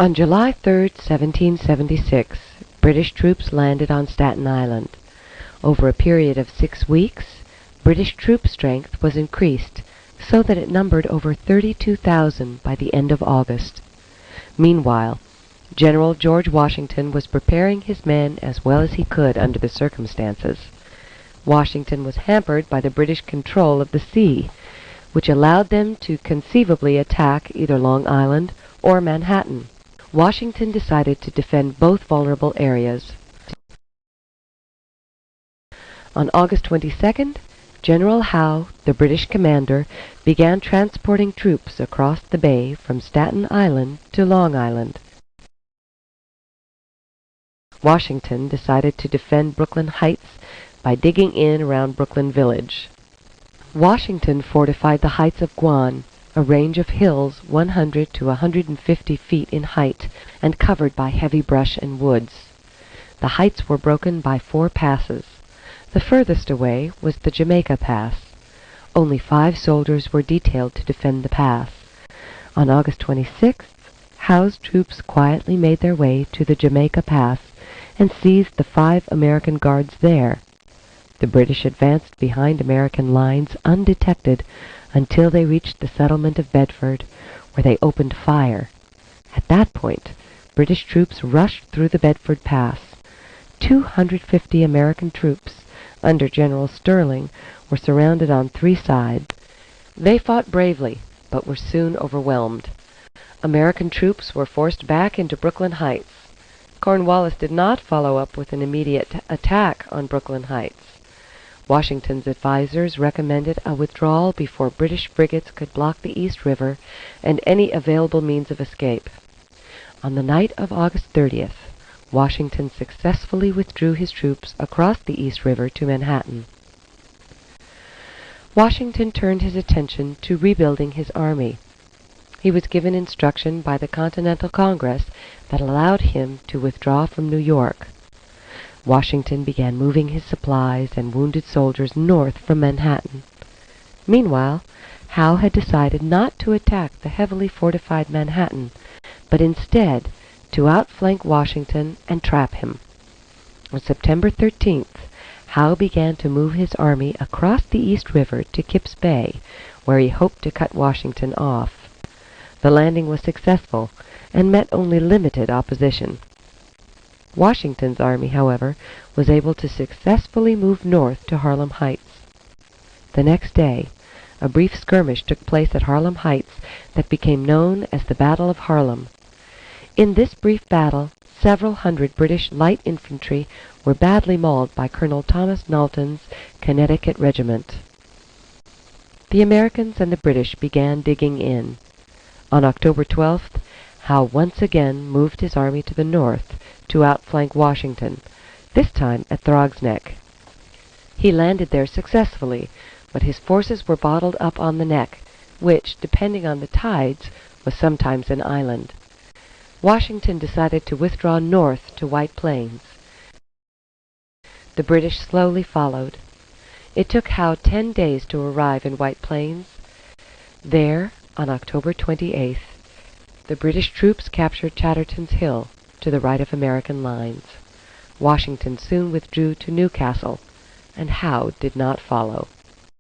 On July 3, 1776, British troops landed on Staten Island. Over a period of 6 weeks, British troop strength was increased so that it numbered over 32,000 by the end of August. Meanwhile, General George Washington was preparing his men as well as he could under the circumstances. Washington was hampered by the British control of the sea, which allowed them to conceivably attack either Long Island or Manhattan. Washington decided to defend both vulnerable areas. On August 22nd, General Howe, the British commander, began transporting troops across the bay from Staten Island to Long Island. Washington decided to defend Brooklyn Heights by digging in around Brooklyn Village. Washington fortified the heights of Guan, a range of hills 100 to 150 feet in height and covered by heavy brush and woods. The heights were broken by 4 passes. The furthest away was the Jamaica Pass. Only 5 soldiers were detailed to defend the pass. On August 26th, Howe's troops quietly made their way to the Jamaica Pass and seized the 5 American guards there. The British advanced behind American lines undetected until they reached the settlement of Bedford, where they opened fire. At that point, British troops rushed through the Bedford Pass. 250 American troops, under General Sterling, were surrounded on 3 sides. They fought bravely, but were soon overwhelmed. American troops were forced back into Brooklyn Heights. Cornwallis did not follow up with an immediate attack on Brooklyn Heights. Washington's advisers recommended a withdrawal before British frigates could block the East River and any available means of escape. On the night of August 30th, Washington successfully withdrew his troops across the East River to Manhattan. Washington turned his attention to rebuilding his army. He was given instruction by the Continental Congress that allowed him to withdraw from New York. Washington began moving his supplies and wounded soldiers north from Manhattan. Meanwhile, Howe had decided not to attack the heavily fortified Manhattan, but instead to outflank Washington and trap him. On September 13th, Howe began to move his army across the East River to Kip's Bay, where he hoped to cut Washington off. The landing was successful and met only limited opposition. Washington's army, however, was able to successfully move north to Harlem Heights. The next day, a brief skirmish took place at Harlem Heights that became known as the Battle of Harlem. In this brief battle, several hundred British light infantry were badly mauled by Colonel Thomas Knowlton's Connecticut Regiment. The Americans and the British began digging in. On October 12th, Howe once again moved his army to the north to outflank Washington, this time at Throg's Neck. He landed there successfully, but his forces were bottled up on the neck, which, depending on the tides, was sometimes an island. Washington decided to withdraw north to White Plains. The British slowly followed. It took Howe 10 days to arrive in White Plains. There, on October 28th, the British troops captured Chatterton's Hill, to the right of American lines. Washington soon withdrew to Newcastle, and Howe did not follow.